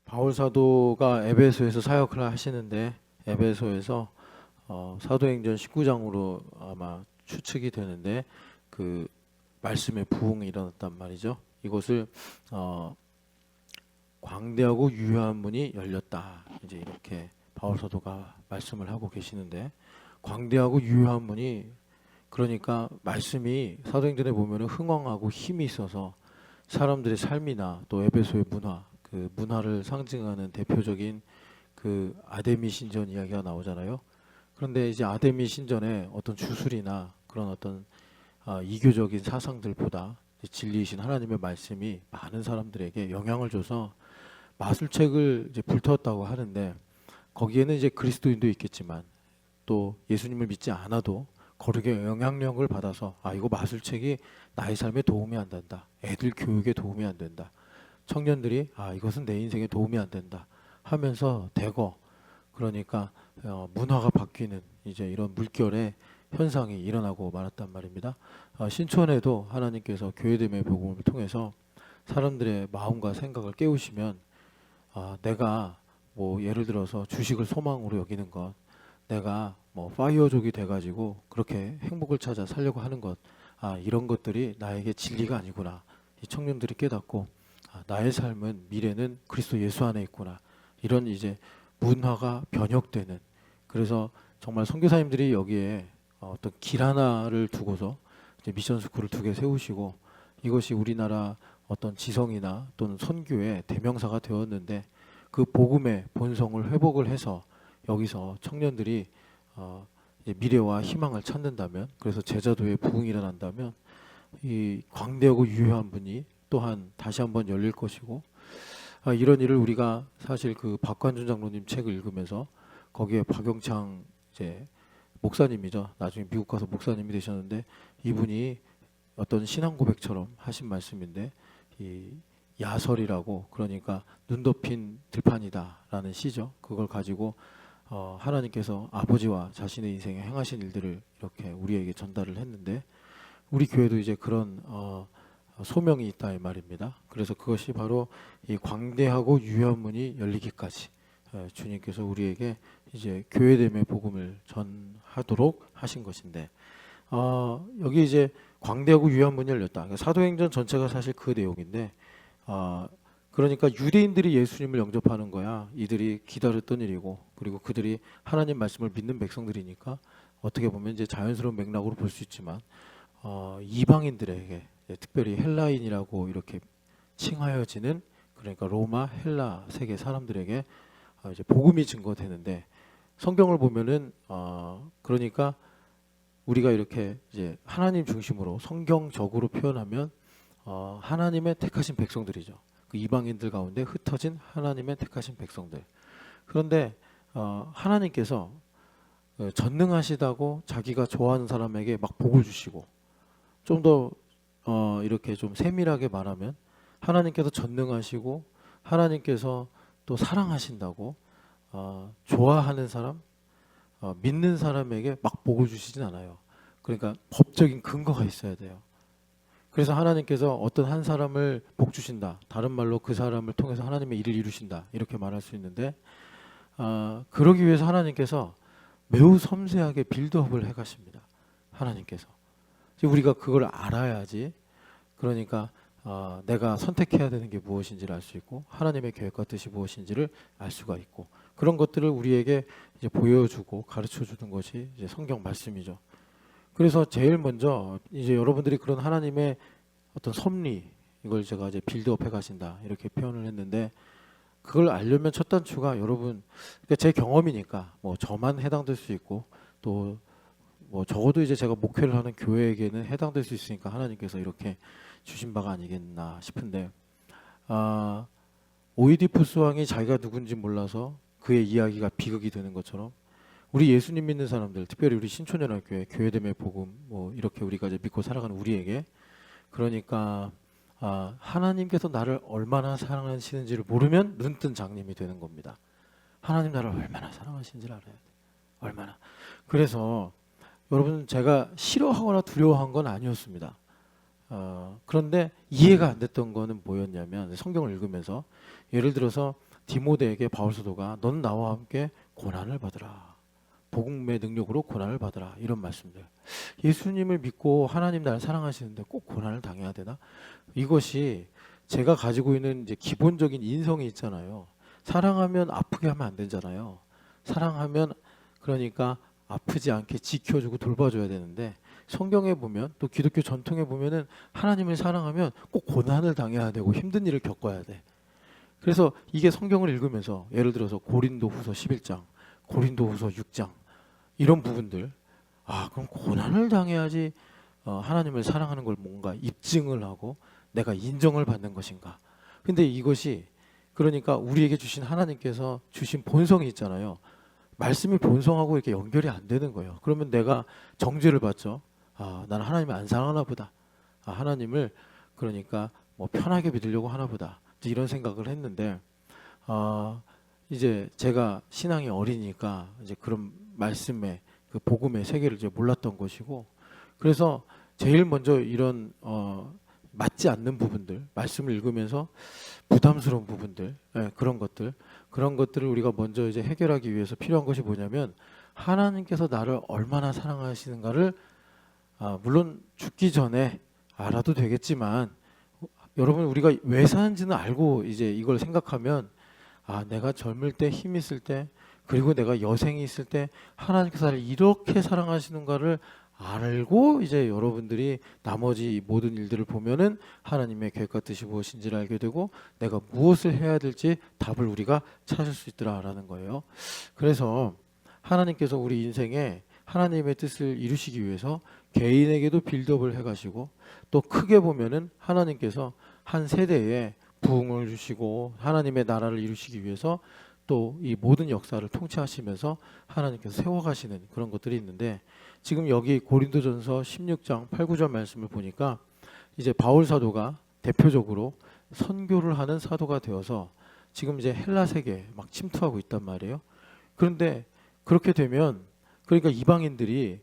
바울 사도가 에베소에서 사역을 하시는데 에베소에서 사도행전 19장으로 아마 추측이 되는데 그 말씀의 부흥이 일어났단 말이죠. 이것을 광대하고 유효한 문이 열렸다. 이제 이렇게 바울 사도가 말씀을 하고 계시는데 광대하고 유효한 문이 그러니까 말씀이 사도행전에 보면은 흥왕하고 힘이 있어서 사람들의 삶이나 또 에베소의 문화 그 문화를 상징하는 대표적인 그 아데미 신전 이야기가 나오잖아요. 그런데 이제 아데미 신전의 어떤 주술이나 그런 어떤 이교적인 사상들보다 진리이신 하나님의 말씀이 많은 사람들에게 영향을 줘서 마술책을 이제 불태웠다고 하는데 거기에는 이제 그리스도인도 있겠지만 또 예수님을 믿지 않아도 거룩의 영향력을 받아서 이거 마술책이 나의 삶에 도움이 안 된다. 애들 교육에 도움이 안 된다. 청년들이 이것은 내 인생에 도움이 안 된다 하면서 대거 그러니까 문화가 바뀌는 이제 이런 물결의 현상이 일어나고 말았단 말입니다. 신촌에도 하나님께서 교회됨의 복음을 통해서 사람들의 마음과 생각을 깨우시면 내가 뭐 예를 들어서 주식을 소망으로 여기는 것, 내가 뭐 파이어족이 돼가지고 그렇게 행복을 찾아 살려고 하는 것, 이런 것들이 나에게 진리가 아니구나. 이 청년들이 깨닫고 나의 삶은 미래는 그리스도 예수 안에 있구나. 이런 이제 문화가 변혁되는 그래서 정말 선교사님들이 여기에 어떤 길 하나를 두고서 이제 미션 스쿨을 2개 세우시고 이것이 우리나라 어떤 지성이나 또는 선교의 대명사가 되었는데 그 복음의 본성을 회복을 해서 여기서 청년들이 이제 미래와 희망을 찾는다면 그래서 제자도의 부흥이 일어난다면 이 광대하고 유효한 분이 또한 다시 한번 열릴 것이고 이런 일을 우리가 사실 그 박관준 장로님 책을 읽으면서 거기에 박영창 이제 목사님이죠. 나중에 미국 가서 목사님이 되셨는데 이분이 어떤 신앙 고백처럼 하신 말씀인데 이 야설이라고 그러니까 눈 덮인 들판이다라는 시죠. 그걸 가지고 하나님께서 아버지와 자신의 인생에 행하신 일들을 이렇게 우리에게 전달을 했는데 우리 교회도 이제 그런 소명이 있다 이 말입니다. 그래서 그것이 바로 이 광대하고 유효한 문이 열리기까지 주님께서 우리에게 이제 교회됨의 복음을 전하도록 하신 것인데 여기 이제 광대하고 유효한 문이 열렸다. 그러니까 사도행전 전체가 사실 그 내용인데 그러니까 유대인들이 예수님을 영접하는 거야. 이들이 기다렸던 일이고 그리고 그들이 하나님 말씀을 믿는 백성들이니까 어떻게 보면 이제 자연스러운 맥락으로 볼 수 있지만 이방인들에게 특별히 헬라인이라고 이렇게 칭하여지는 그러니까 로마, 헬라 세계 사람들에게 이제 복음이 증거되는데 성경을 보면은 그러니까 우리가 이렇게 이제 하나님 중심으로 성경적으로 표현하면 하나님의 택하신 백성들이죠. 그 이방인들 가운데 흩어진 하나님의 택하신 백성들. 그런데 하나님께서 전능하시다고 자기가 좋아하는 사람에게 막 복을 주시고 좀 더 이렇게 좀 세밀하게 말하면 하나님께서 전능하시고 하나님께서 또 사랑하신다고 좋아하는 사람, 믿는 사람에게 막 복을 주시진 않아요. 그러니까 법적인 근거가 있어야 돼요. 그래서 하나님께서 어떤 한 사람을 복 주신다. 다른 말로 그 사람을 통해서 하나님의 일을 이루신다. 이렇게 말할 수 있는데 그러기 위해서 하나님께서 매우 섬세하게 빌드업을 해가십니다. 하나님께서. 우리가 그걸 알아야지. 그러니까 내가 선택해야 되는 게 무엇인지를 알 수 있고 하나님의 계획과 뜻이 무엇인지를 알 수가 있고 그런 것들을 우리에게 이제 보여주고 가르쳐주는 것이 이제 성경 말씀이죠. 그래서 제일 먼저 이제 여러분들이 그런 하나님의 어떤 섭리 이걸 제가 이제 빌드업 해가신다 이렇게 표현을 했는데 그걸 알려면 첫 단추가 여러분 그러니까 제 경험이니까 뭐 저만 해당될 수 있고 또 뭐 적어도 이제 제가 목회를 하는 교회에게는 해당될 수 있으니까 하나님께서 이렇게 주신 바가 아니겠나 싶은데 오이디푸스 왕이 자기가 누군지 몰라서 그의 이야기가 비극이 되는 것처럼 우리 예수님 믿는 사람들 특별히 우리 신촌연합교회 교회됨의 복음 뭐 이렇게 우리가 이제 믿고 살아가는 우리에게 그러니까 하나님께서 나를 얼마나 사랑하시는지를 모르면 눈뜬 장님이 되는 겁니다. 하나님 나를 얼마나 사랑하시는지를 알아야 돼. 얼마나. 그래서 여러분 제가 싫어하거나 두려워한 건 아니었습니다. 그런데 이해가 안 됐던 거는 뭐였냐면 성경을 읽으면서 예를 들어서 디모데에게 바울 사도가 넌 나와 함께 고난을 받으라. 복음의 능력으로 고난을 받으라. 이런 말씀들. 예수님을 믿고 하나님 나를 사랑하시는데 꼭 고난을 당해야 되나? 이것이 제가 가지고 있는 이제 기본적인 인성이 있잖아요. 사랑하면 아프게 하면 안 되잖아요. 사랑하면 그러니까 아프지 않게 지켜주고 돌봐줘야 되는데 성경에 보면 또 기독교 전통에 보면은 하나님을 사랑하면 꼭 고난을 당해야 되고 힘든 일을 겪어야 돼. 그래서 이게 성경을 읽으면서 예를 들어서 고린도후서 11장, 고린도후서 6장 이런 부분들 그럼 고난을 당해야지 하나님을 사랑하는 걸 뭔가 입증을 하고 내가 인정을 받는 것인가. 근데 이것이 그러니까 우리에게 주신 하나님께서 주신 본성이 있잖아요. 말씀이 본성하고 이렇게 연결이 안 되는 거예요. 그러면 내가 정죄를 받죠. 나는 하나님을 안 사랑하나 보다. 하나님을 그러니까 뭐 편하게 믿으려고 하나 보다. 이런 생각을 했는데 이제 제가 신앙이 어리니까 이제 그런 말씀의 그 복음의 세계를 이제 몰랐던 것이고, 그래서 제일 먼저 이런 맞지 않는 부분들, 말씀을 읽으면서 부담스러운 부분들, 그런 것들을 우리가 먼저 이제 해결하기 위해서 필요한 것이 뭐냐면 하나님께서 나를 얼마나 사랑하시는가를 물론 죽기 전에 알아도 되겠지만 여러분 우리가 왜 사는지는 알고 이제 이걸 생각하면 내가 젊을 때 힘 있을 때 그리고 내가 여생이 있을 때 하나님께서 나를 이렇게 사랑하시는가를 알고 이제 여러분들이 나머지 모든 일들을 보면은 하나님의 계획과 뜻이 무엇인지를 알게 되고 내가 무엇을 해야 될지 답을 우리가 찾을 수 있더라라는 거예요. 그래서 하나님께서 우리 인생에 하나님의 뜻을 이루시기 위해서 개인에게도 빌드업을 해가시고 또 크게 보면은 하나님께서 한 세대에 부흥을 주시고 하나님의 나라를 이루시기 위해서 또 이 모든 역사를 통치하시면서 하나님께서 세워가시는 그런 것들이 있는데 지금 여기 고린도전서 16장 8, 9절 말씀을 보니까 이제 바울 사도가 대표적으로 선교를 하는 사도가 되어서 지금 이제 헬라 세계에 막 침투하고 있단 말이에요. 그런데 그렇게 되면 그러니까 이방인들이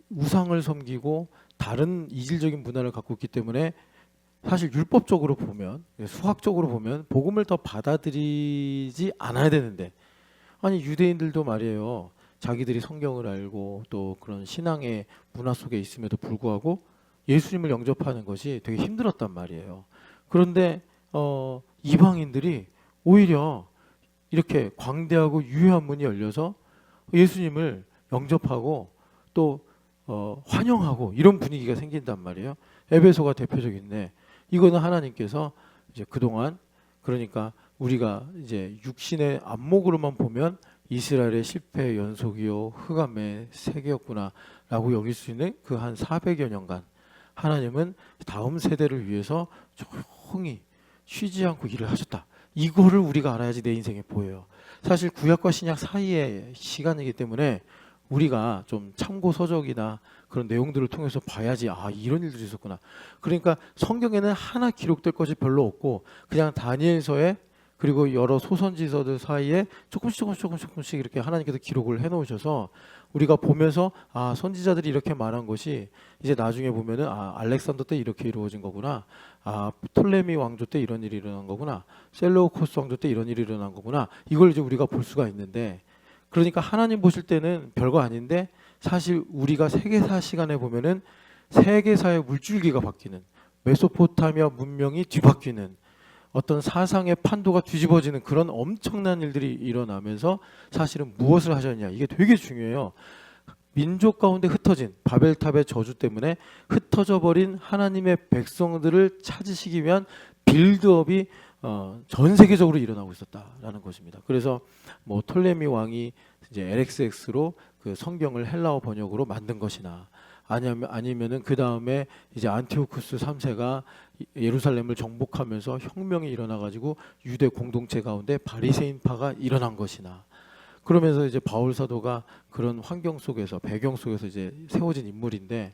우상을 섬기고 다른 이질적인 문화를 갖고 있기 때문에 사실 율법적으로 보면 수학적으로 보면 복음을 더 받아들이지 않아야 되는데 아니 유대인들도 말이에요. 자기들이 성경을 알고 또 그런 신앙의 문화 속에 있음에도 불구하고 예수님을 영접하는 것이 되게 힘들었단 말이에요. 그런데 이방인들이 오히려 이렇게 광대하고 유효한 문이 열려서 예수님을 영접하고 또 환영하고 이런 분위기가 생긴단 말이에요. 에베소가 대표적인데 이거는 하나님께서 이제 그동안 그러니까 우리가 이제 육신의 안목으로만 보면 이스라엘의 실패의 연속이요 흑암의 세계였구나라고 여길 수 있는 그 한 400여 년간 하나님은 다음 세대를 위해서 조용히 쉬지 않고 일을 하셨다. 이거를 우리가 알아야지 내 인생에 보여요. 사실 구약과 신약 사이의 시간이기 때문에 우리가 좀 참고 서적이나 그런 내용들을 통해서 봐야지 이런 일들이 있었구나. 그러니까 성경에는 하나 기록될 것이 별로 없고 그냥 다니엘서에 그리고 여러 소선지서들 사이에 조금씩 이렇게 하나님께서 기록을 해놓으셔서 우리가 보면서 선지자들이 이렇게 말한 것이 이제 나중에 보면은 알렉산더 때 이렇게 이루어진 거구나. 톨레미 왕조 때 이런 일이 일어난 거구나. 셀레우코스 왕조 때 이런 일이 일어난 거구나. 이걸 이제 우리가 볼 수가 있는데 그러니까 하나님 보실 때는 별거 아닌데 사실 우리가 세계사 시간에 보면은 세계사의 물줄기가 바뀌는 메소포타미아 문명이 뒤바뀌는 어떤 사상의 판도가 뒤집어지는 그런 엄청난 일들이 일어나면서 사실은 무엇을 하셨냐 이게 되게 중요해요. 민족 가운데 흩어진 바벨탑의 저주 때문에 흩어져 버린 하나님의 백성들을 찾으시기 위한 빌드업이 전 세계적으로 일어나고 있었다라는 것입니다. 그래서 뭐 톨레미 왕이 이제 LXX로 그 성경을 헬라어 번역으로 만든 것이나 아니면은 그 다음에 이제 안티오쿠스 3세가 예루살렘을 정복하면서 혁명이 일어나가지고 유대 공동체 가운데 바리새인파가 일어난 것이나 그러면서 이제 바울 사도가 그런 환경 속에서 배경 속에서 이제 세워진 인물인데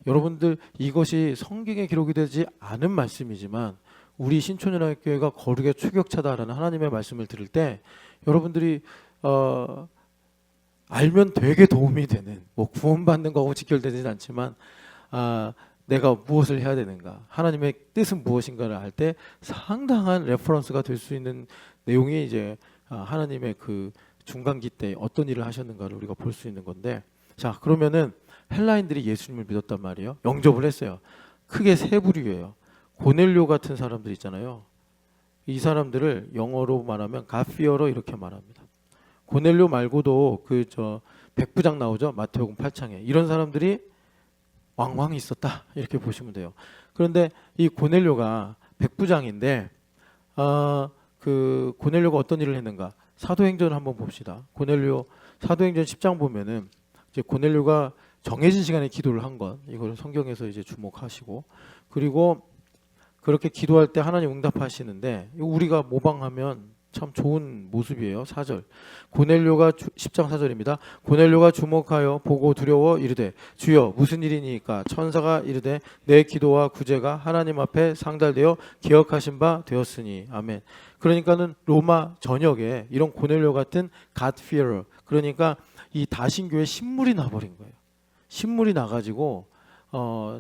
여러분들 이것이 성경에 기록이 되지 않은 말씀이지만 우리 신촌연합교회가 거룩의 추격차다라는 하나님의 말씀을 들을 때 여러분들이 알면 되게 도움이 되는, 뭐 구원받는 거하고 직결되지는 않지만 내가 무엇을 해야 되는가, 하나님의 뜻은 무엇인가를 알 때 상당한 레퍼런스가 될 수 있는 내용이 이제 하나님의 그 중간기 때 어떤 일을 하셨는가를 우리가 볼 수 있는 건데, 자 그러면은 헬라인들이 예수님을 믿었단 말이에요. 영접을 했어요. 크게 세 부류예요. 고넬료 같은 사람들 있잖아요. 이 사람들을 영어로 말하면 갓피어로 이렇게 말합니다. 고넬료 말고도 그 백부장 나오죠. 마태복음 8장에 이런 사람들이 왕왕이 있었다 이렇게 보시면 돼요. 그런데 이 고넬료가 백부장인데 그 고넬료가 어떤 일을 했는가? 사도행전을 한번 봅시다. 고넬료 사도행전 10장 보면은 이제 고넬료가 정해진 시간에 기도를 한 것, 이걸 성경에서 이제 주목하시고, 그리고 그렇게 기도할 때 하나님 응답하시는데 우리가 모방하면 참 좋은 모습이에요. 4절 고넬료가 10장 4절입니다. 고넬료가 주목하여 보고 두려워 이르되 주여 무슨 일이니까? 천사가 이르되 내 기도와 구제가 하나님 앞에 상달되어 기억하신 바 되었으니. 아멘. 그러니까는 로마 전역에 이런 고넬료 같은 God fearer, 그러니까 이 다신교의 신물이 나버린 거예요. 신물이 나가지고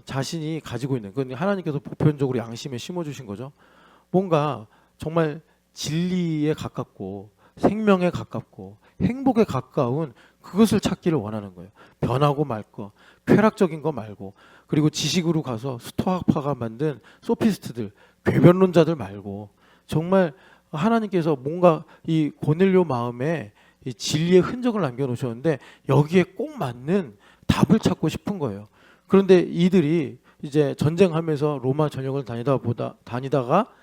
자신이 가지고 있는, 그건 하나님께서 보편적으로 양심에 심어주신 거죠. 뭔가 정말 진리에 가깝고 생명에 가깝고 행복에 가까운 그것을 찾기를 원하는 거예요. 변하고 말 거, 쾌락적인 거 말고, 그리고 지식으로 가서 스토아파가 만든 소피스트들, 궤변론자들 말고, 정말 하나님께서 뭔가 이 고넬료 마음에 이 진리의 흔적을 남겨놓으셨는데 여기에 꼭 맞는 답을 찾고 싶은 거예요. 그런데 이들이 이제 전쟁하면서 로마 전역을 다니다가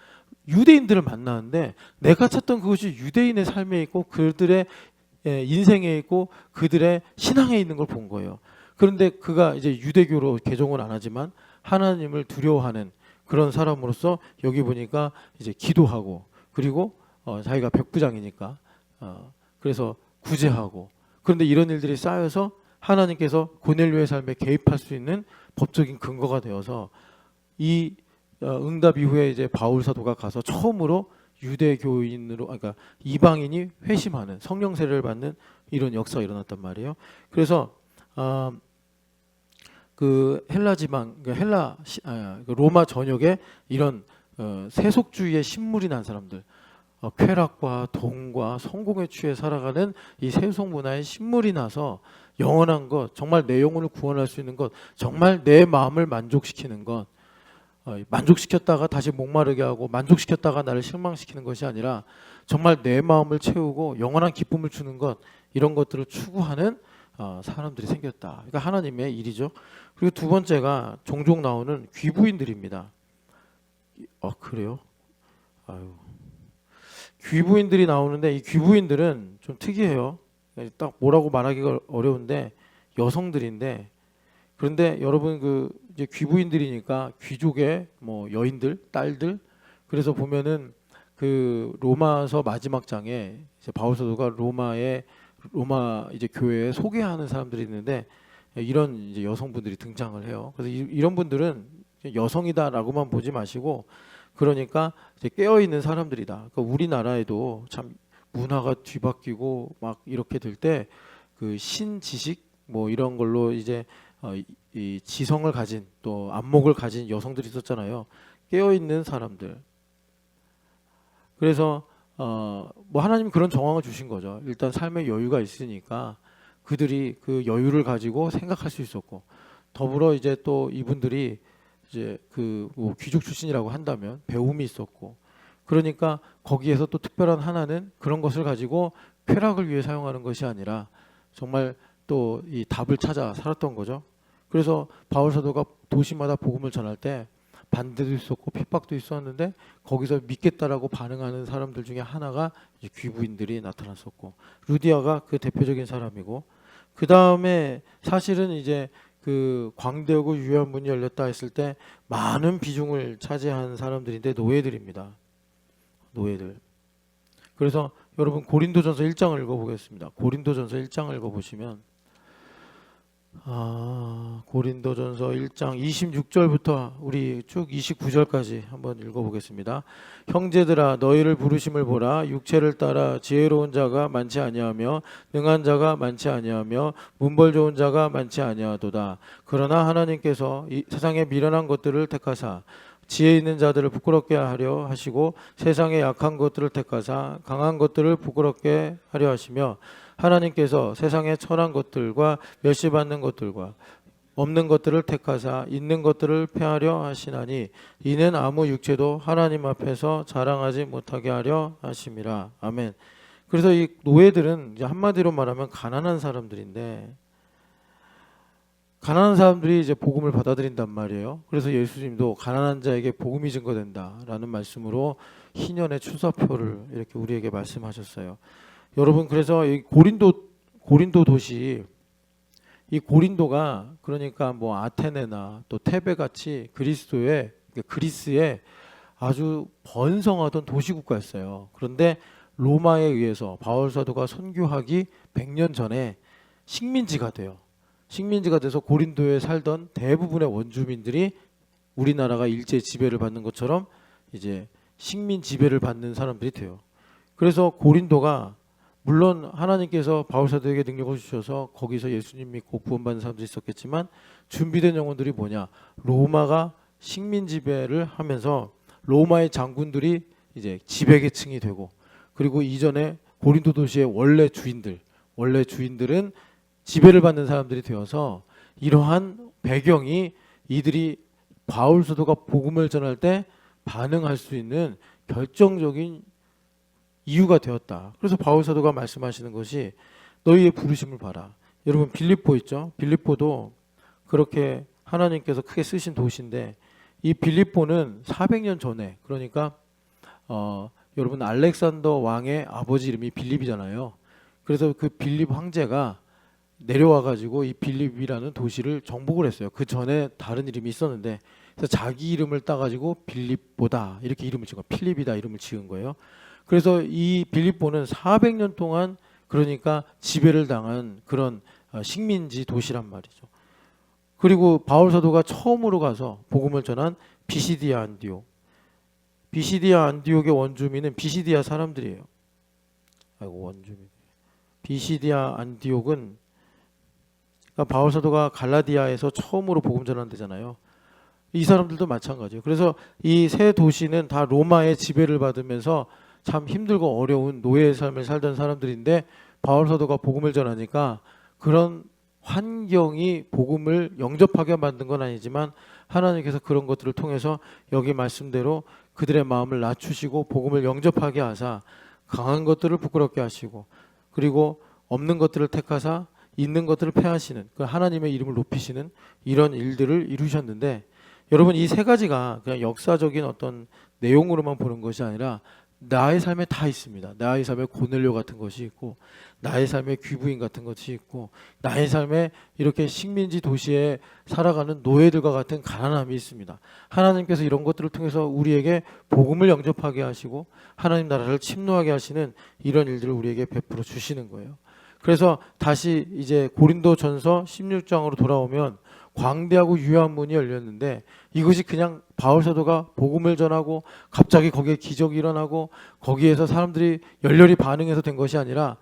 유대인들을 만나는데 내가 찾던 그것이 유대인의 삶에 있고 그들의 인생에 있고 그들의 신앙에 있는 걸 본 거예요. 그런데 그가 이제 유대교로 개종은 안 하지만 하나님을 두려워하는 그런 사람으로서 여기 보니까 이제 기도하고, 그리고 자기가 백부장이니까 그래서 구제하고, 그런데 이런 일들이 쌓여서 하나님께서 고넬료의 삶에 개입할 수 있는 법적인 근거가 되어서 이 응답 이후에 이제 바울 사도가 가서 처음으로 유대교인으로, 그러니까 이방인이 회심하는, 성령 세례를 받는 이런 역사가 일어났단 말이에요. 그래서 그 헬라 지방, 그 로마 전역에 이런 세속주의의 신물이 난 사람들, 쾌락과 돈과 성공에 취해 살아가는 이 세속 문화의 신물이 나서 영원한 것, 정말 내 영혼을 구원할 수 있는 것, 정말 내 마음을 만족시키는 것, 만족시켰다가 다시 목마르게 하고 만족시켰다가 나를 실망시키는 것이 아니라 정말 내 마음을 채우고 영원한 기쁨을 주는 것, 이런 것들을 추구하는 사람들이 생겼다. 그러니까 하나님의 일이죠. 그리고 두 번째가 종종 나오는 귀부인들입니다. 그래요? 아유. 귀부인들이 나오는데 이 귀부인들은 좀 특이해요. 딱 뭐라고 말하기가 어려운데 여성들인데, 그런데 여러분 그 이제 귀부인들이니까 귀족의 뭐 여인들, 딸들, 그래서 보면은 그 로마서 마지막 장에 이제 바울 사도가 로마 이제 교회에 소개하는 사람들이 있는데 이런 이제 여성분들이 등장을 해요. 그래서 이런 분들은 여성이다라고만 보지 마시고, 그러니까 이제 깨어 있는 사람들이다. 그러니까 우리나라에도 참 문화가 뒤바뀌고 막 이렇게 될 때 그 신지식 뭐 이런 걸로 이제 이 지성을 가진, 또 안목을 가진 여성들이 있었잖아요. 깨어 있는 사람들. 그래서 뭐 하나님이 그런 정황을 주신 거죠. 일단 삶의 여유가 있으니까 그들이 그 여유를 가지고 생각할 수 있었고, 더불어 이제 또 이분들이 이제 그뭐 귀족 출신이라고 한다면 배움이 있었고, 그러니까 거기에서 또 특별한 하나는 그런 것을 가지고 쾌락을 위해 사용하는 것이 아니라 정말 또 이 답을 찾아 살았던 거죠. 그래서 바울 사도가 도시마다 복음을 전할 때 반대도 있었고 핍박도 있었는데 거기서 믿겠다라고 반응하는 사람들 중에 하나가 이제 귀부인들이 나타났었고, 루디아가 그 대표적인 사람이고, 그 다음에 사실은 이제 그 광대하고 유효한 문이 열렸다 했을 때 많은 비중을 차지한 사람들인데 노예들입니다. 노예들. 그래서 여러분 고린도전서 1장을 읽어보겠습니다. 고린도전서 1장을 읽어보시면 고린도전서 1장 26절부터 우리 쭉 29절까지 한번 읽어보겠습니다. 형제들아 너희를 부르심을 보라. 육체를 따라 지혜로운 자가 많지 아니하며 능한 자가 많지 아니하며 문벌 좋은 자가 많지 아니하도다. 그러나 하나님께서 이 세상에 미련한 것들을 택하사 지혜 있는 자들을 부끄럽게 하려 하시고 세상에 약한 것들을 택하사 강한 것들을 부끄럽게 하려 하시며 하나님께서 세상에 천한 것들과 멸시받는 것들과 없는 것들을 택하사 있는 것들을 폐하려 하시나니 이는 아무 육체도 하나님 앞에서 자랑하지 못하게 하려 하심이라. 아멘. 그래서 이 노예들은 이제 한마디로 말하면 가난한 사람들인데 가난한 사람들이 이제 복음을 받아들인단 말이에요. 그래서 예수님도 가난한 자에게 복음이 증거된다라는 말씀으로 희년의 추사표를 이렇게 우리에게 말씀하셨어요. 여러분, 그래서 이 고린도 도시, 이 고린도가 그러니까 뭐 아테네나 또 테베 같이 그리스의 아주 번성하던 도시국가였어요. 그런데 로마에 의해서 바울 사도가 선교하기 100년 전에 식민지가 돼요. 식민지가 돼서 고린도에 살던 대부분의 원주민들이 우리나라가 일제 지배를 받는 것처럼 이제 식민 지배를 받는 사람들이 돼요. 그래서 고린도가 물론 하나님께서 바울 사도에게 능력을 주셔서 거기서 예수님 믿고 구원받는 사람들이 있었겠지만 준비된 영혼들이 뭐냐? 로마가 식민 지배를 하면서 로마의 장군들이 이제 지배계층이 되고 그리고 이전에 고린도 도시의 원래 주인들은 지배를 받는 사람들이 되어서 이러한 배경이 이들이 바울 사도가 복음을 전할 때 반응할 수 있는 결정적인 이유가 되었다. 그래서 바울 사도가 말씀하시는 것이 너희의 부르심을 봐라. 여러분 빌립보 있죠? 빌립보도 그렇게 하나님께서 크게 쓰신 도시인데 이 빌립보는 400년 전에 그러니까 여러분 알렉산더 왕의 아버지 이름이 빌립이잖아요. 그래서 그 빌립 황제가 내려와 가지고 이 빌립이라는 도시를 정복을 했어요. 그 전에 다른 이름이 있었는데 그래서 자기 이름을 따 가지고 빌립보다 이렇게 이름을 지은 거예요. 필립이다 이름을 지은 거예요. 그래서 이 빌립보는 400년 동안 그러니까 지배를 당한 그런 식민지 도시란 말이죠. 그리고 바울 사도가 처음으로 가서 복음을 전한 비시디아 안디옥의 원주민은 비시디아 사람들이에요. 비시디아 안디옥은 그러니까 바울 사도가 갈라디아에서 처음으로 복음 전한 데잖아요. 이 사람들도 마찬가지예요. 그래서 이 세 도시는 다 로마의 지배를 받으면서 참 힘들고 어려운 노예의 삶을 살던 사람들인데 바울 사도가 복음을 전하니까 그런 환경이 복음을 영접하게 만든 건 아니지만 하나님께서 그런 것들을 통해서 여기 말씀대로 그들의 마음을 낮추시고 복음을 영접하게 하사 강한 것들을 부끄럽게 하시고 그리고 없는 것들을 택하사 있는 것들을 폐하시는 그 하나님의 이름을 높이시는 이런 일들을 이루셨는데 여러분 이 세 가지가 그냥 역사적인 어떤 내용으로만 보는 것이 아니라 나의 삶에 다 있습니다. 나의 삶에 고넬료 같은 것이 있고 나의 삶에 귀부인 같은 것이 있고 나의 삶에 이렇게 식민지 도시에 살아가는 노예들과 같은 가난함이 있습니다. 하나님께서 이런 것들을 통해서 우리에게 복음을 영접하게 하시고 하나님 나라를 침노하게 하시는 이런 일들을 우리에게 베풀어 주시는 거예요. 그래서 다시 이제 고린도전서 16장으로 돌아오면 광대하고 유효한 문이 열렸는데 이것이 그냥 바울 사도가 복음을 전하고 갑자기 거기에 기적이 일어나고 거기에서 사람들이 열렬히 반응해서 된 것이 아니라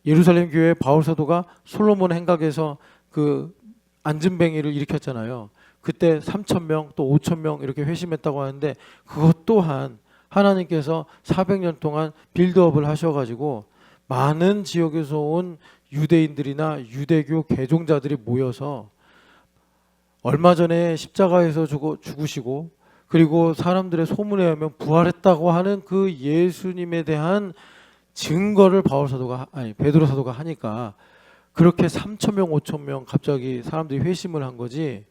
예루살렘 교회에 바울 사도가 솔로몬 행각에서 그 안진뱅이를 일으켰잖아요. 그때 3,000명 또 5,000명 이렇게 회심했다고 하는데 그것 또한 하나님께서 400년 동안 빌드업을 하셔가지고 많은 지역에서 온 유대인들이나 유대교 개종자들이 모여서 얼마 전에 십자가에서 죽으시고 그리고 사람들의 소문에 의하면 부활했다고 하는 그 예수님에 대한 증거를 베드로 사도가 하니까 그렇게 3,000명, 5,000명 갑자기 사람들이 회심을 한 거지.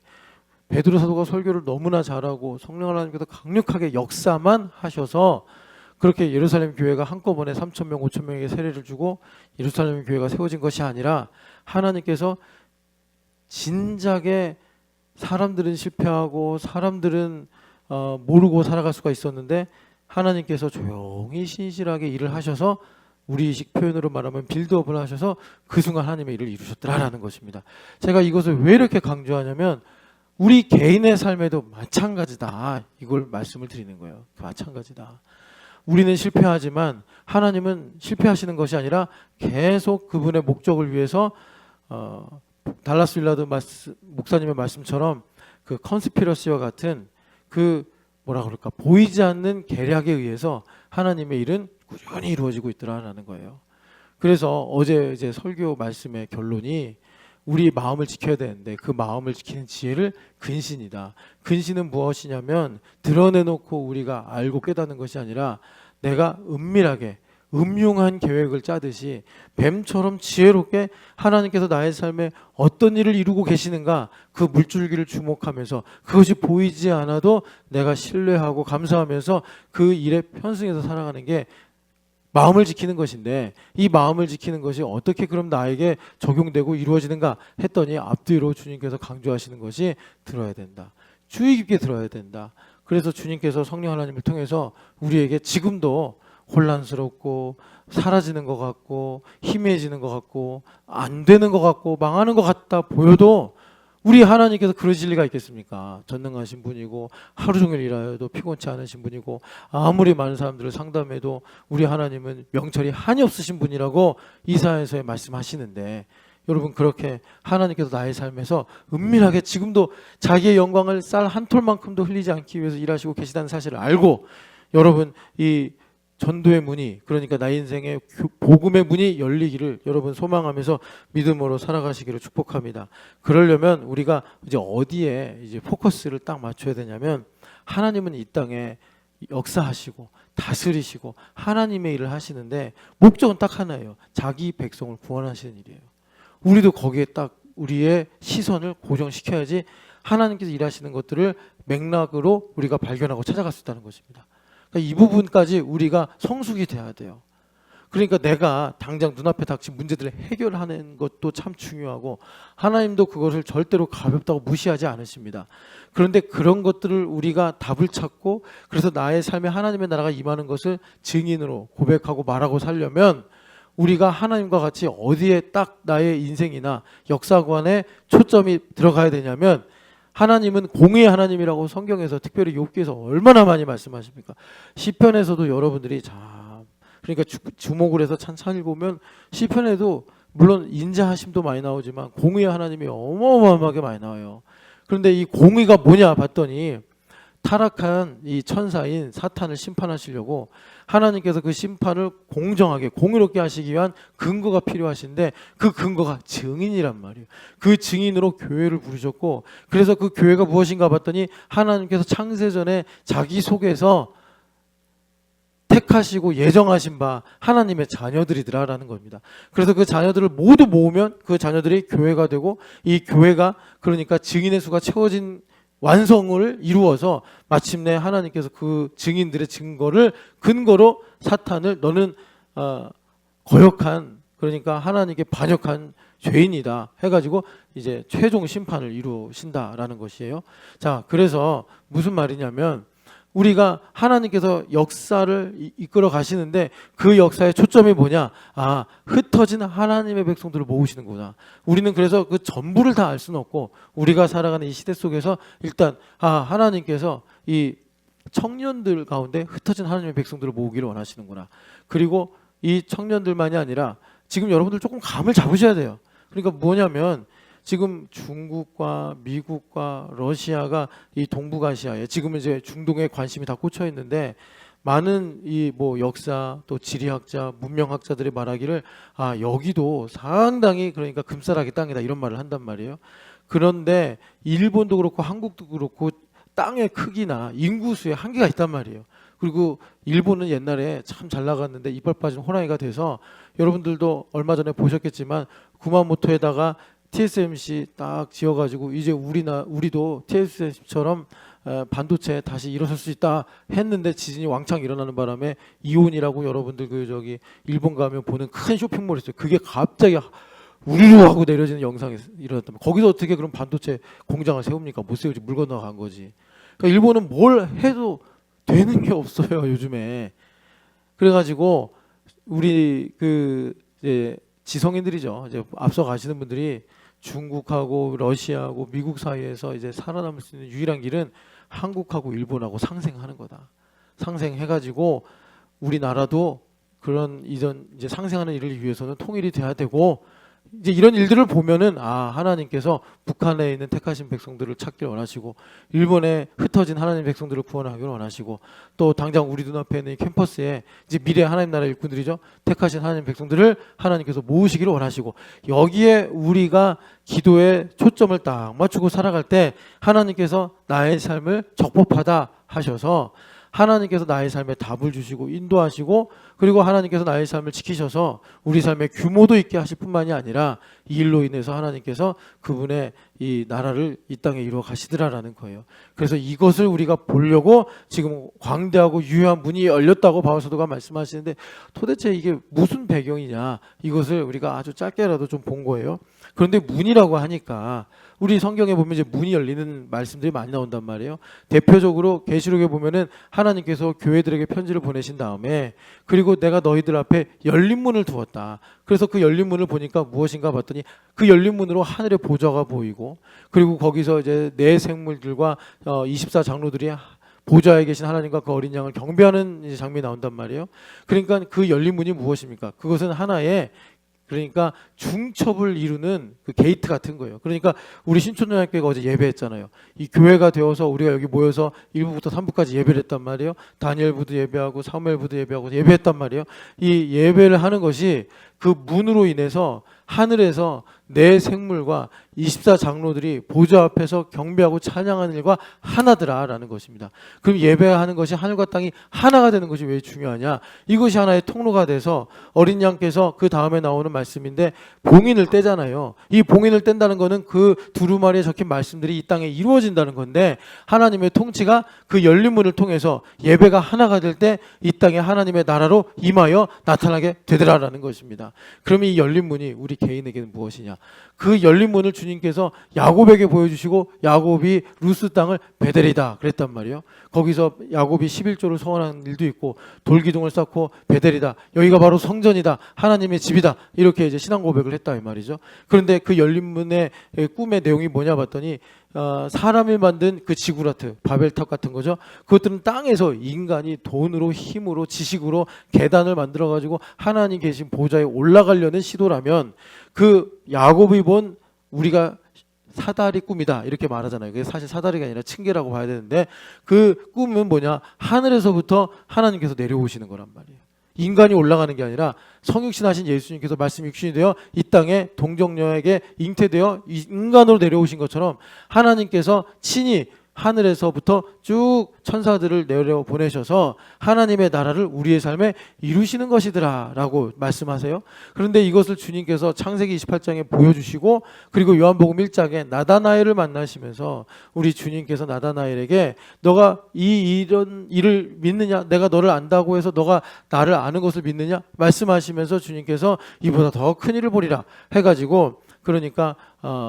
베드로 사도가 설교를 너무나 잘하고 성령 하나님께서 강력하게 역사만 하셔서 그렇게 예루살렘 교회가 한꺼번에 3,000명, 5,000명에게 세례를 주고 예루살렘 교회가 세워진 것이 아니라 하나님께서 진작에 사람들은 실패하고 사람들은 모르고 살아갈 수가 있었는데 하나님께서 조용히 신실하게 일을 하셔서 우리식 표현으로 말하면 빌드업을 하셔서 그 순간 하나님의 일을 이루셨더라라는 것입니다. 제가 이것을 왜 이렇게 강조하냐면 우리 개인의 삶에도 마찬가지다. 이걸 말씀을 드리는 거예요. 마찬가지다. 우리는 실패하지만 하나님은 실패하시는 것이 아니라 계속 그분의 목적을 위해서 달라스 윌라드 목사님의 말씀처럼 그 컨스피러시와 같은 그 뭐라 그럴까 보이지 않는 계략에 의해서 하나님의 일은 꾸준히 이루어지고 있더라라는 거예요. 그래서 어제 이제 설교 말씀의 결론이 우리 마음을 지켜야 되는데 그 마음을 지키는 지혜를 근신이다. 근신은 무엇이냐면 드러내놓고 우리가 알고 깨닫는 것이 아니라 내가 은밀하게 음흉한 계획을 짜듯이 뱀처럼 지혜롭게 하나님께서 나의 삶에 어떤 일을 이루고 계시는가 그 물줄기를 주목하면서 그것이 보이지 않아도 내가 신뢰하고 감사하면서 그 일에 편승해서 살아가는 게 마음을 지키는 것인데 이 마음을 지키는 것이 어떻게 그럼 나에게 적용되고 이루어지는가 했더니 앞뒤로 주님께서 강조하시는 것이 들어야 된다. 주의 깊게 들어야 된다. 그래서 주님께서 성령 하나님을 통해서 우리에게 지금도 혼란스럽고 사라지는 것 같고 희미해지는 것 같고 안 되는 것 같고 망하는 것 같다 보여도 우리 하나님께서 그러실 리가 있겠습니까? 전능하신 분이고 하루 종일 일하여도 피곤치 않으신 분이고 아무리 많은 사람들을 상담해도 우리 하나님은 명철이 한이 없으신 분이라고 이사야서에 말씀하시는데 여러분 그렇게 하나님께서 나의 삶에서 은밀하게 지금도 자기의 영광을 쌀 한 톨만큼도 흘리지 않기 위해서 일하시고 계시다는 사실을 알고 여러분 이 전도의 문이 그러니까 나의 인생의 복음의 문이 열리기를 여러분 소망하면서 믿음으로 살아가시기를 축복합니다. 그러려면 우리가 이제 어디에 이제 포커스를 딱 맞춰야 되냐면 하나님은 이 땅에 역사하시고 다스리시고 하나님의 일을 하시는데 목적은 딱 하나예요. 자기 백성을 구원하시는 일이에요. 우리도 거기에 딱 우리의 시선을 고정시켜야지 하나님께서 일하시는 것들을 맥락으로 우리가 발견하고 찾아갈 수 있다는 것입니다. 이 부분까지 우리가 성숙이 돼야 돼요. 그러니까 내가 당장 눈앞에 닥친 문제들을 해결하는 것도 참 중요하고 하나님도 그것을 절대로 가볍다고 무시하지 않으십니다. 그런데 그런 것들을 우리가 답을 찾고 그래서 나의 삶에 하나님의 나라가 임하는 것을 증인으로 고백하고 말하고 살려면 우리가 하나님과 같이 어디에 딱 나의 인생이나 역사관에 초점이 들어가야 되냐면 하나님은 공의의 하나님이라고 성경에서 특별히 욥기에서 얼마나 많이 말씀하십니까? 시편에서도 여러분들이 참 그러니까 주목을 해서 찬찬히 보면 시편에도 물론 인자하심도 많이 나오지만 공의의 하나님이 어마어마하게 많이 나와요. 그런데 이 공의가 뭐냐 봤더니 타락한 이 천사인 사탄을 심판하시려고 하나님께서 그 심판을 공정하게 공의롭게 하시기 위한 근거가 필요하신데 그 근거가 증인이란 말이에요. 그 증인으로 교회를 부르셨고 그래서 그 교회가 무엇인가 봤더니 하나님께서 창세전에 자기 속에서 택하시고 예정하신 바 하나님의 자녀들이더라라는 겁니다. 그래서 그 자녀들을 모두 모으면 그 자녀들이 교회가 되고 이 교회가 그러니까 증인의 수가 채워진 완성을 이루어서 마침내 하나님께서 그 증인들의 증거를 근거로 사탄을 너는 거역한 그러니까 하나님께 반역한 죄인이다 해가지고 이제 최종 심판을 이루신다라는 것이에요. 자, 그래서 무슨 말이냐면 우리가 하나님께서 역사를 이끌어 가시는데 그 역사의 초점이 뭐냐? 아, 흩어진 하나님의 백성들을 모으시는구나. 우리는 그래서 그 전부를 다 알 수는 없고 우리가 살아가는 이 시대 속에서 일단 하나님께서 이 청년들 가운데 흩어진 하나님의 백성들을 모으기를 원하시는구나. 그리고 이 청년들만이 아니라 지금 여러분들 조금 감을 잡으셔야 돼요. 그러니까 뭐냐면 지금 중국과 미국과 러시아가 이 동북아시아에 지금은 이제 중동에 관심이 다 꽂혀 있는데 많은 이 뭐 역사 또 지리학자 문명학자들이 말하기를 여기도 상당히 그러니까 금싸라기 땅이다 이런 말을 한단 말이에요. 그런데 일본도 그렇고 한국도 그렇고 땅의 크기나 인구수에 한계가 있단 말이에요. 그리고 일본은 옛날에 참 잘 나갔는데 이빨 빠진 호랑이가 돼서 여러분들도 얼마 전에 보셨겠지만 구마모토에다가 TSMC 딱 지어가지고 이제 우리도 TSMC처럼 반도체 다시 일어설 수 있다 했는데 지진이 왕창 일어나는 바람에 이온이라고 여러분들 일본 가면 보는 큰 쇼핑몰이 있어요. 그게 갑자기 우르르 하고 내려지는 영상이 일어났다면 거기서 어떻게 그럼 반도체 공장을 세웁니까? 못 세우지 물 건너간 거지. 그러니까 일본은 뭘 해도 되는 게 없어요 요즘에. 그래가지고 우리 그 이제 지성인들이죠. 이제 앞서 가시는 분들이 중국하고 러시아하고 미국 사이에서 이제 살아남을 수 있는 유일한 길은 한국하고 일본하고 상생하는 거다. 상생해가지고 우리나라도 그런 이전 이제 상생하는 일을 위해서는 통일이 돼야 되고, 이제 이런 일들을 보면은 하나님께서 북한에 있는 택하신 백성들을 찾기를 원하시고, 일본에 흩어진 하나님 백성들을 구원하기를 원하시고, 또 당장 우리 눈앞에 있는 이 캠퍼스에 이제 미래 하나님 나라 일꾼들이죠, 택하신 하나님 백성들을 하나님께서 모으시기를 원하시고, 여기에 우리가 기도에 초점을 딱 맞추고 살아갈 때 하나님께서 나의 삶을 적법하다 하셔서 하나님께서 나의 삶에 답을 주시고 인도하시고, 그리고 하나님께서 나의 삶을 지키셔서 우리 삶의 규모도 있게 하실 뿐만이 아니라 이 일로 인해서 하나님께서 그분의 이 나라를 이 땅에 이루어 가시더라라는 거예요. 그래서 이것을 우리가 보려고 지금 광대하고 유효한 문이 열렸다고 바울사도가 말씀하시는데, 도대체 이게 무슨 배경이냐, 이것을 우리가 아주 짧게라도 좀 본 거예요. 그런데 문이라고 하니까 우리 성경에 보면 이제 문이 열리는 말씀들이 많이 나온단 말이에요. 대표적으로 계시록에 보면은 하나님께서 교회들에게 편지를 보내신 다음에, 그리고 내가 너희들 앞에 열린 문을 두었다. 그래서 그 열린 문을 보니까 무엇인가 봤더니 그 열린 문으로 하늘의 보좌가 보이고, 그리고 거기서 이제 네 생물들과 24장로들이 보좌에 계신 하나님과 그 어린 양을 경배하는 이제 장면이 나온단 말이에요. 그러니까 그 열린 문이 무엇입니까? 그것은 하나의, 그러니까 중첩을 이루는 그 게이트 같은 거예요. 그러니까 우리 신촌연합교회가 어제 예배했잖아요. 이 교회가 되어서 우리가 여기 모여서 1부부터 3부까지 예배를 했단 말이에요. 다니엘부도 예배하고 사무엘부도 예배하고 예배했단 말이에요. 이 예배를 하는 것이 그 문으로 인해서 하늘에서 네 생물과 24장로들이 보좌 앞에서 경배하고 찬양하는 일과 하나더라라는 것입니다. 그럼 예배하는 것이 하늘과 땅이 하나가 되는 것이 왜 중요하냐? 이것이 하나의 통로가 돼서 어린 양께서 그 다음에 나오는 말씀인데 봉인을 떼잖아요. 이 봉인을 뗀다는 것은 그 두루마리에 적힌 말씀들이 이 땅에 이루어진다는 건데, 하나님의 통치가 그 열린 문을 통해서 예배가 하나가 될 때 이 땅에 하나님의 나라로 임하여 나타나게 되더라라는 것입니다. 그럼 이 열린 문이 우리 개인에게는 무엇이냐? 그 열린 문을 주님께서 야곱에게 보여주시고, 야곱이 루스 땅을 베델이다 그랬단 말이에요. 거기서 야곱이 11조를 소원한 일도 있고, 돌기둥을 쌓고 베델이다, 여기가 바로 성전이다, 하나님의 집이다, 이렇게 이제 신앙 고백을 했다 이 말이죠. 그런데 그 열린 문의 꿈의 내용이 뭐냐 봤더니 사람이 만든 그 지구라트, 바벨탑 같은 거죠. 그것들은 땅에서 인간이 돈으로, 힘으로, 지식으로 계단을 만들어 가지고 하나님 계신 보좌에 올라가려는 시도라면, 그 야곱이 본 우리가 사다리 꿈이다 이렇게 말하잖아요. 그게 사실 사다리가 아니라 층계라고 봐야 되는데, 그 꿈은 뭐냐? 하늘에서부터 하나님께서 내려오시는 거란 말이에요. 인간이 올라가는 게 아니라 성육신 하신 예수님께서 말씀 육신이 되어 이 땅에 동정녀에게 잉태되어 인간으로 내려오신 것처럼, 하나님께서 친히 하늘에서부터 쭉 천사들을 내려 보내셔서 하나님의 나라를 우리의 삶에 이루시는 것이더라 라고 말씀하세요. 그런데 이것을 주님께서 창세기 28장에 보여주시고, 그리고 요한복음 1장에 나다나엘을 만나시면서 우리 주님께서 나다나엘에게 너가 이런 일을 믿느냐, 내가 너를 안다고 해서 너가 나를 아는 것을 믿느냐 말씀하시면서 주님께서 이보다 더 큰 일을 보리라 해가지고, 그러니까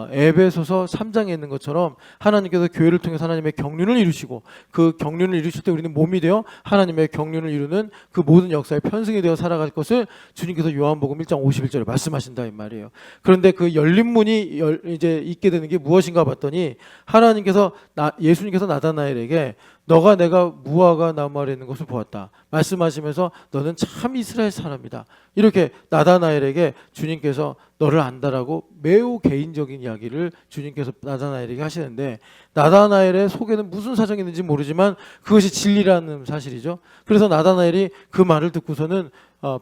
에베소서 3장에 있는 것처럼 하나님께서 교회를 통해서 하나님의 경륜을 이루시고, 그 경륜을 이루실 때 우리는 몸이 되어 하나님의 경륜을 이루는 그 모든 역사의 편승이 되어 살아갈 것을 주님께서 요한복음 1장 51절에 말씀하신다 이 말이에요. 그런데 그 열린 문이 이제 있게 되는 게 무엇인가 봤더니, 하나님께서 예수님께서 나다나엘에게 너가 내가 무화과 나무 아래 있는 것을 보았다 말씀하시면서 너는 참 이스라엘 사람이다, 이렇게 나다나엘에게 주님께서 너를 안다라고 매우 개인적인 이야기를 주님께서 나다나엘에게 하시는데, 나다나엘의 속에는 무슨 사정이 있는지 모르지만 그것이 진리라는 사실이죠. 그래서 나다나엘이 그 말을 듣고서는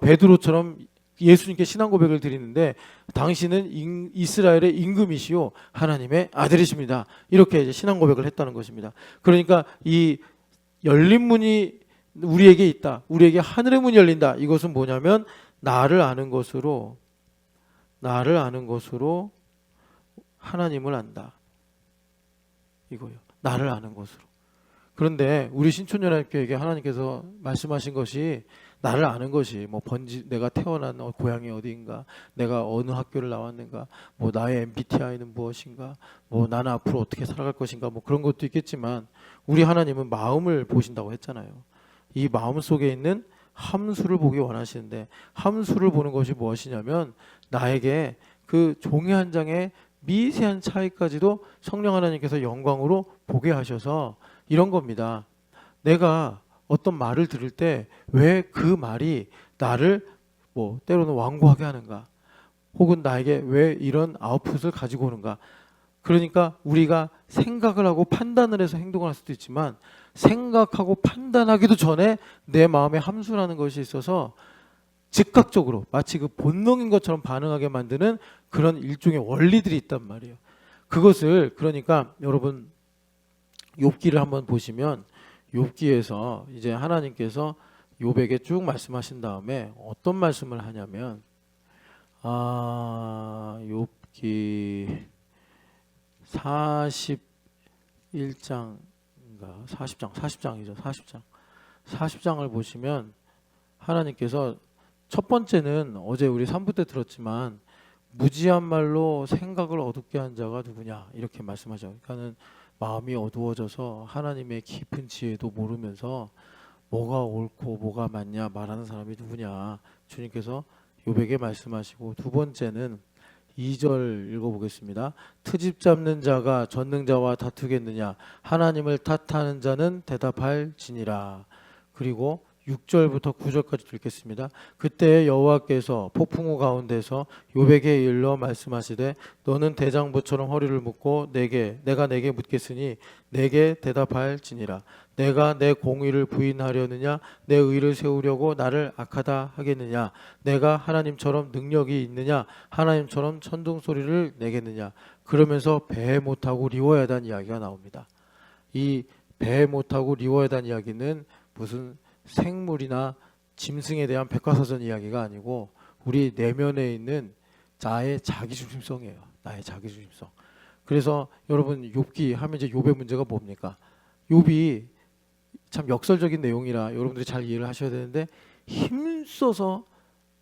베드로처럼 예수님께 신앙 고백을 드리는데, 당신은 이스라엘의 임금이시요 하나님의 아들이십니다, 이렇게 이제 신앙 고백을 했다는 것입니다. 그러니까 이 열린 문이 우리에게 있다, 우리에게 하늘의 문이 열린다, 이것은 뭐냐면 나를 아는 것으로 하나님을 안다 이거예요. 나를 아는 것으로. 그런데 우리 신촌연합교회에게 하나님께서 말씀하신 것이 나를 아는 것이 뭐 내가 태어난 고향이 어디인가, 내가 어느 학교를 나왔는가, 뭐 나의 MBTI는 무엇인가, 뭐 나는 앞으로 어떻게 살아갈 것인가, 뭐 그런 것도 있겠지만 우리 하나님은 마음을 보신다고 했잖아요. 이 마음 속에 있는 함수를 보기 원하시는데 함수를 보는 것이 무엇이냐면 나에게 그 종이 한 장의 미세한 차이까지도 성령 하나님께서 영광으로 보게 하셔서 이런 겁니다. 내가 어떤 말을 들을 때 왜 그 말이 나를 뭐 때로는 완고하게 하는가, 혹은 나에게 왜 이런 아웃풋을 가지고 오는가. 그러니까 우리가 생각을 하고 판단을 해서 행동을 할 수도 있지만 생각하고 판단하기도 전에 내 마음에 함수라는 것이 있어서 즉각적으로 마치 그 본능인 것처럼 반응하게 만드는 그런 일종의 원리들이 있단 말이에요. 그것을 그러니까 여러분 욥기를 한번 보시면 욥기에서 이제 하나님께서 욥에게 쭉 말씀하신 다음에 어떤 말씀을 하냐면 욥기 41장인가 40장이죠. 40장을 보시면 하나님께서 첫 번째는 어제 우리 3부 때 들었지만 무지한 말로 생각을 어둡게 한 자가 누구냐 이렇게 말씀하죠. 그러니까는 마음이 어두워져서 하나님의 깊은 지혜도 모르면서 뭐가 옳고 뭐가 맞냐 말하는 사람이 누구냐 주님께서 욥에게 말씀하시고, 두 번째는 2절 읽어보겠습니다. 트집 잡는 자가 전능자와 다투겠느냐, 하나님을 탓하는 자는 대답할지니라. 그리고 6절부터 9절까지 읽겠습니다. 그때 여호와께서 폭풍우 가운데서 욥에게 일러 말씀하시되 너는 대장부처럼 허리를 묶고 내가 내게 묻겠으니 내게 대답할지니라. 내가 내 공의를 부인하려느냐, 내 의를 세우려고 나를 악하다 하겠느냐, 내가 하나님처럼 능력이 있느냐, 하나님처럼 천둥 소리를 내겠느냐. 그러면서 배 못하고 리워야단 이야기가 나옵니다. 이 배 못하고 리워야단 이야기는 무슨 생물이나 짐승에 대한 백과사전 이야기가 아니고 우리 내면에 있는 나의 자기중심성이에요. 나의 자기중심성. 그래서 여러분 욥기 하면 이제 욥의 문제가 뭡니까? 욥이 참 역설적인 내용이라 여러분들이 잘 이해를 하셔야 되는데 힘써서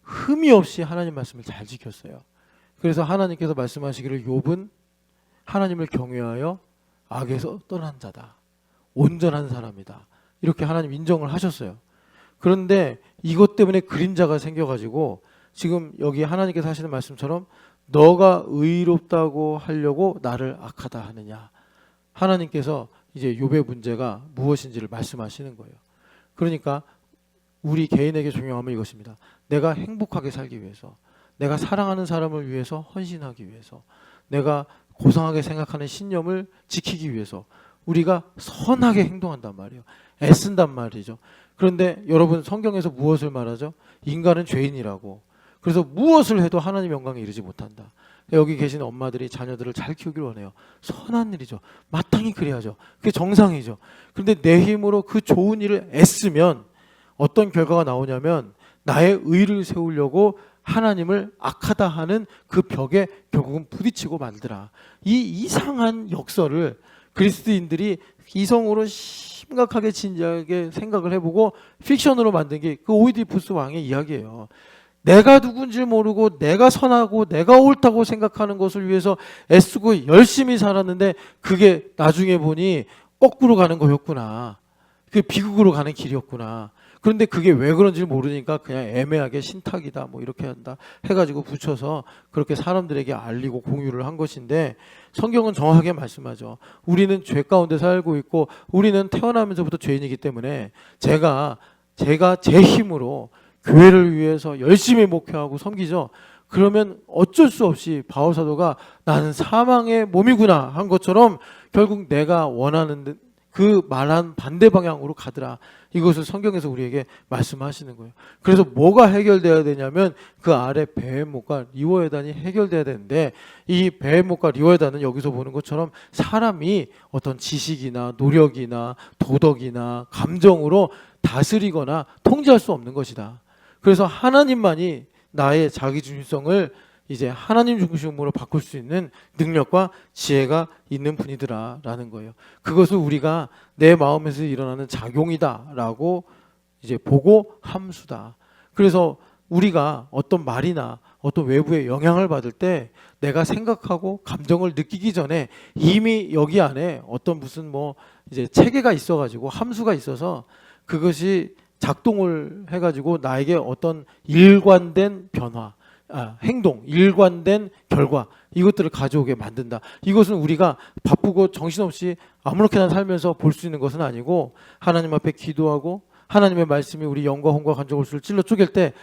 흠이 없이 하나님 말씀을 잘 지켰어요. 그래서 하나님께서 말씀하시기를 욥은 하나님을 경외하여 악에서 떠난 자다, 온전한 사람이다, 이렇게 하나님 인정을 하셨어요. 그런데 이것 때문에 그림자가 생겨가지고 지금 여기 하나님께서 하시는 말씀처럼 너가 의롭다고 하려고 나를 악하다 하느냐, 하나님께서 이제 욥의 문제가 무엇인지를 말씀하시는 거예요. 그러니까 우리 개인에게 중요한 건 이것입니다. 내가 행복하게 살기 위해서, 내가 사랑하는 사람을 위해서 헌신하기 위해서, 내가 고상하게 생각하는 신념을 지키기 위해서 우리가 선하게 행동한단 말이에요. 애쓴단 말이죠. 그런데 여러분 성경에서 무엇을 말하죠? 인간은 죄인이라고. 그래서 무엇을 해도 하나님 영광에 이르지 못한다. 여기 계신 엄마들이 자녀들을 잘 키우길 원해요. 선한 일이죠. 마땅히 그래야죠. 그게 정상이죠. 그런데 내 힘으로 그 좋은 일을 애쓰면 어떤 결과가 나오냐면 나의 의를 세우려고 하나님을 악하다 하는 그 벽에 결국은 부딪히고 말더라. 이 이상한 역설을 그리스도인들이 이성으로 심각하게 진지하게 생각을 해보고 픽션으로 만든 게 그 오이디푸스 왕의 이야기예요. 내가 누군지 모르고 내가 선하고 내가 옳다고 생각하는 것을 위해서 애쓰고 열심히 살았는데 그게 나중에 보니 거꾸로 가는 거였구나. 그게 비극으로 가는 길이었구나. 그런데 그게 왜 그런지 모르니까 그냥 애매하게 신탁이다 뭐 이렇게 한다 해가지고 붙여서 그렇게 사람들에게 알리고 공유를 한 것인데, 성경은 정확하게 말씀하죠. 우리는 죄 가운데 살고 있고 우리는 태어나면서부터 죄인이기 때문에 제가 제 힘으로 교회를 위해서 열심히 목회하고 섬기죠. 그러면 어쩔 수 없이 바울 사도가 나는 사망의 몸이구나 한 것처럼 결국 내가 원하는 그 말한 반대 방향으로 가더라. 이것을 성경에서 우리에게 말씀하시는 거예요. 그래서 뭐가 해결돼야 되냐면 그 아래 베헤못과 리워야단이 해결돼야 되는데, 이 베헤못과 리워야단은 여기서 보는 것처럼 사람이 어떤 지식이나 노력이나 도덕이나 감정으로 다스리거나 통제할 수 없는 것이다. 그래서 하나님만이 나의 자기중심성을 이제 하나님 중심으로 바꿀 수 있는 능력과 지혜가 있는 분이더라라는 거예요. 그것을 우리가 내 마음에서 일어나는 작용이다라고 이제 보고 함수다. 그래서 우리가 어떤 말이나 어떤 외부의 영향을 받을 때 내가 생각하고 감정을 느끼기 전에 이미 여기 안에 어떤 무슨 뭐 이제 체계가 있어가지고 함수가 있어서 그것이 작동을 해가지고 나에게 어떤 일관된 변화, 행동, 일관된 결과 이것들을 가져오게 만든다. 이것은 우리가 바쁘고 정신없이 아무렇게나 살면서 볼 수 있는 것은 아니고 하나님 앞에 기도하고 하나님의 말씀이 우리 영과 혼과 간접골수를 찔러 쪼갤 때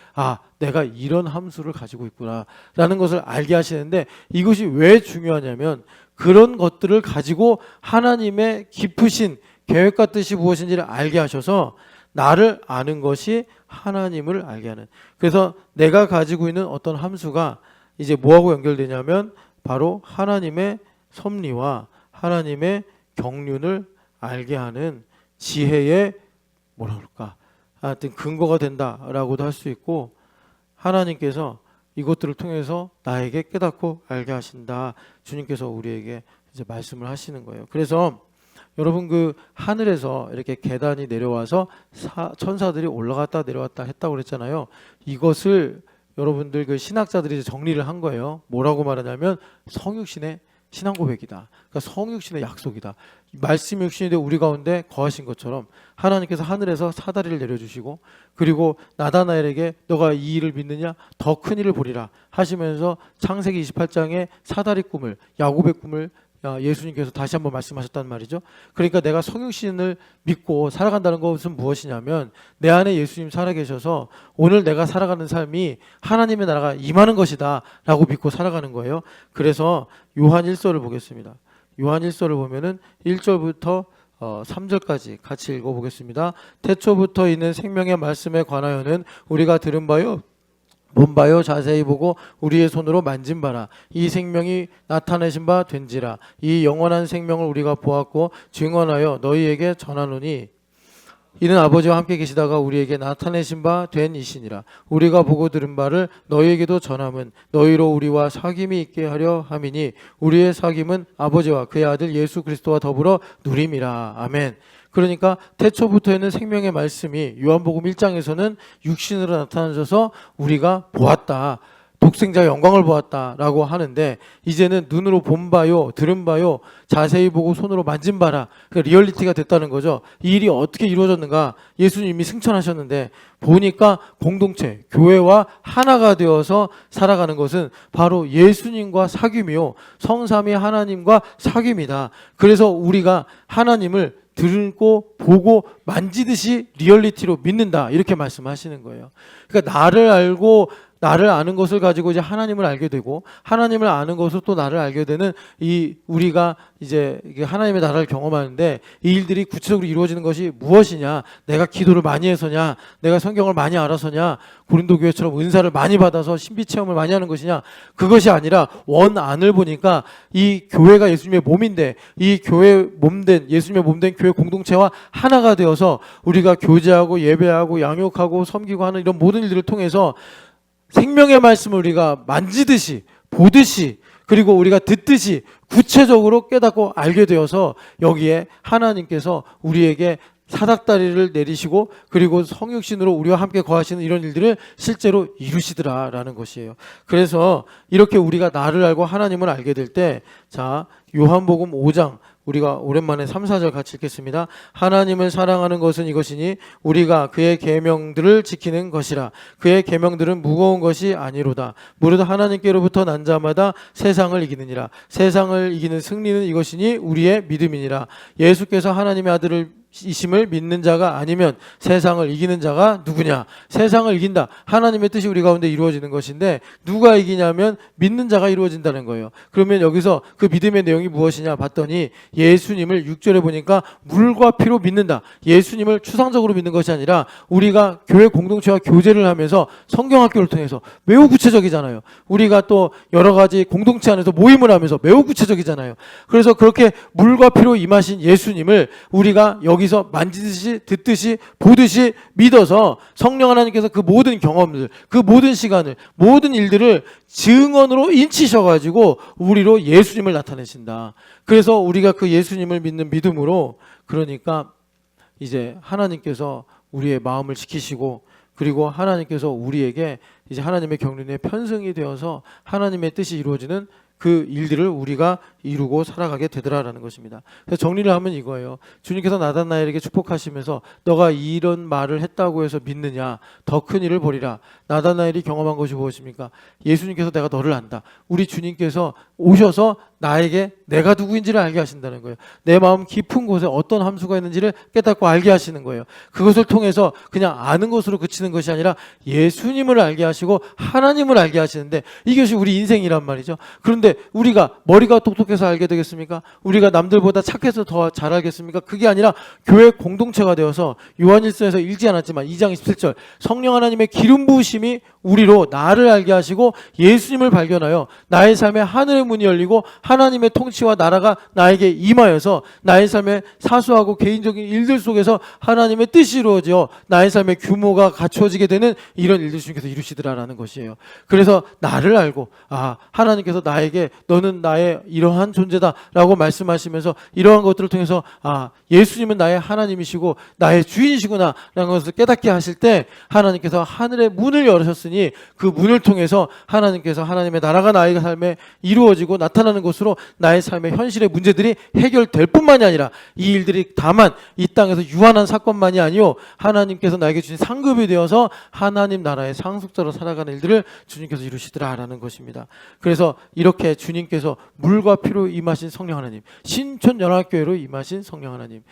내가 이런 함수를 가지고 있구나 라는 것을 알게 하시는데 이것이 왜 중요하냐면 그런 것들을 가지고 하나님의 깊으신 계획과 뜻이 무엇인지를 알게 하셔서 나를 아는 것이 하나님을 알게 하는. 그래서 내가 가지고 있는 어떤 함수가 이제 뭐하고 연결되냐면 바로 하나님의 섭리와 하나님의 경륜을 알게 하는 지혜의 뭐라 그럴까? 하여튼 근거가 된다라고도 할 수 있고 하나님께서 이것들을 통해서 나에게 깨닫고 알게 하신다. 주님께서 우리에게 이제 말씀을 하시는 거예요. 그래서 여러분 그 하늘에서 이렇게 계단이 내려와서 천사들이 올라갔다 내려왔다 했다고 그랬잖아요. 이것을 여러분들 그 신학자들이 이제 정리를 한 거예요. 뭐라고 말하냐면 성육신의 신앙 고백이다. 그러니까 성육신의 약속이다. 말씀이 육신이 되어 우리 가운데 거하신 것처럼 하나님께서 하늘에서 사다리를 내려주시고 그리고 나다나엘에게 너가 이 일을 믿느냐 더 큰 일을 보리라 하시면서 창세기 28장의 사다리 꿈을 야곱의 꿈을 예수님께서 다시 한번 말씀하셨단 말이죠. 그러니까 내가 성육신을 믿고 살아간다는 것은 무엇이냐면 내 안에 예수님 살아계셔서 오늘 내가 살아가는 삶이 하나님의 나라가 임하는 것이다 라고 믿고 살아가는 거예요. 그래서 요한 1서를 보겠습니다. 요한 1서를 보면은 1절부터 3절까지 같이 읽어보겠습니다. 태초부터 있는 생명의 말씀에 관하여는 우리가 들은 바요 본 바요 자세히 보고 우리의 손으로 만진 바라. 이 생명이 나타내신 바 된지라. 이 영원한 생명을 우리가 보았고 증언하여 너희에게 전하노니 이는 아버지와 함께 계시다가 우리에게 나타내신 바 된 이시니라. 우리가 보고 들은 바를 너희에게도 전함은 너희로 우리와 사귐이 있게 하려 함이니 우리의 사귐은 아버지와 그의 아들 예수 그리스도와 더불어 누림이라. 아멘. 그러니까 태초부터 있는 생명의 말씀이 요한복음 1장에서는 육신으로 나타나셔서 우리가 보았다. 독생자의 영광을 보았다라고 하는데 이제는 눈으로 본 바요 들은 바요 자세히 보고 손으로 만진 바라. 그러니까 리얼리티가 됐다는 거죠. 이 일이 어떻게 이루어졌는가. 예수님이 승천하셨는데 보니까 공동체 교회와 하나가 되어서 살아가는 것은 바로 예수님과 사귐이요 성삼위 하나님과 사귐이다. 그래서 우리가 하나님을 듣고 보고 만지듯이 리얼리티로 믿는다 이렇게 말씀하시는 거예요. 그러니까 나를 아는 것을 가지고 이제 하나님을 알게 되고 하나님을 아는 것을 또 나를 알게 되는 이 우리가 이제 하나님의 나라를 경험하는데 이 일들이 구체적으로 이루어지는 것이 무엇이냐? 내가 기도를 많이 해서냐? 내가 성경을 많이 알아서냐? 고린도 교회처럼 은사를 많이 받아서 신비 체험을 많이 하는 것이냐? 그것이 아니라 원안을 보니까 이 교회가 예수님의 몸인데 이 교회 몸된 예수님의 몸된 교회 공동체와 하나가 되어서 우리가 교제하고 예배하고 양육하고 섬기고 하는 이런 모든 일들을 통해서 생명의 말씀을 우리가 만지듯이 보듯이 그리고 우리가 듣듯이 구체적으로 깨닫고 알게 되어서 여기에 하나님께서 우리에게 사닥다리를 내리시고 그리고 성육신으로 우리와 함께 거하시는 이런 일들을 실제로 이루시더라라는 것이에요. 그래서 이렇게 우리가 나를 알고 하나님을 알게 될 때 자 요한복음 5장 우리가 오랜만에 3, 4절 같이 읽겠습니다. 하나님을 사랑하는 것은 이것이니 우리가 그의 계명들을 지키는 것이라. 그의 계명들은 무거운 것이 아니로다. 무릇 하나님께로부터 난 자마다 세상을 이기느니라. 세상을 이기는 승리는 이것이니 우리의 믿음이니라. 예수께서 하나님의 아들을 이심을 믿는 자가 아니면 세상을 이기는 자가 누구냐? 세상을 이긴다. 하나님의 뜻이 우리 가운데 이루어지는 것인데 누가 이기냐면 믿는 자가 이루어진다는 거예요. 그러면 여기서 그 믿음의 내용이 무엇이냐 봤더니 예수님을 6절에 보니까 물과 피로 믿는다. 예수님을 추상적으로 믿는 것이 아니라 우리가 교회 공동체와 교제를 하면서 성경학교를 통해서 매우 구체적이잖아요. 우리가 또 여러 가지 공동체 안에서 모임을 하면서 매우 구체적이잖아요. 그래서 그렇게 물과 피로 임하신 예수님을 우리가 여기서 만지듯이 듣듯이 보듯이 믿어서 성령 하나님께서 그 모든 경험들 그 모든 시간을 모든 일들을 증언으로 인치셔가지고 우리로 예수님을 나타내신다. 그래서 우리가 그 예수님을 믿는 믿음으로 그러니까 이제 하나님께서 우리의 마음을 지키시고 그리고 하나님께서 우리에게 이제 하나님의 경륜의 편승이 되어서 하나님의 뜻이 이루어지는 그 일들을 우리가 이루고 살아가게 되더라라는 것입니다. 그래서 정리를 하면 이거예요. 주님께서 나다나엘에게 축복하시면서 너가 이런 말을 했다고 해서 믿느냐? 더 큰 일을 보리라. 나다나엘이 경험한 것이 무엇입니까? 예수님께서 내가 너를 안다. 우리 주님께서 오셔서 나에게 내가 누구인지를 알게 하신다는 거예요. 내 마음 깊은 곳에 어떤 함수가 있는지를 깨닫고 알게 하시는 거예요. 그것을 통해서 그냥 아는 것으로 그치는 것이 아니라 예수님을 알게 하시고 하나님을 알게 하시는데 이것이 우리 인생이란 말이죠. 그런데 우리가 머리가 똑똑해서 알게 되겠습니까? 우리가 남들보다 착해서 더 잘 알겠습니까? 그게 아니라 교회 공동체가 되어서 요한일서에서 읽지 않았지만 2장 27절 성령 하나님의 기름 부으심이 우리로 나를 알게 하시고 예수님을 발견하여 나의 삶에 하늘의 문이 열리고 하나님의 통치와 나라가 나에게 임하여서 나의 삶에 사소하고 개인적인 일들 속에서 하나님의 뜻이 이루어져 나의 삶의 규모가 갖추어지게 되는 이런 일들 주님께서 이루시더라라는 것이에요. 그래서 나를 알고 하나님께서 나에게 너는 나의 이러한 존재다라고 말씀하시면서 이러한 것들을 통해서 예수님은 나의 하나님이시고 나의 주인이시구나 라는 것을 깨닫게 하실 때 하나님께서 하늘의 문을 열으셨으니 그 문을 통해서 하나님께서 하나님의 나라가 나의 삶에 이루어지고 나타나는 것으로 나의 삶의 현실의 문제들이 해결될 뿐만이 아니라 이 일들이 다만 이 땅에서 유한한 사건만이 아니요 하나님께서 나에게 주신 상급이 되어서 하나님 나라의 상속자로 살아가는 일들을 주님께서 이루시더라라는 것입니다. 그래서 이렇게 주님께서 물과 피로 임하신 성령 하나님, 신촌연합교회로 임하신 성령 하나님,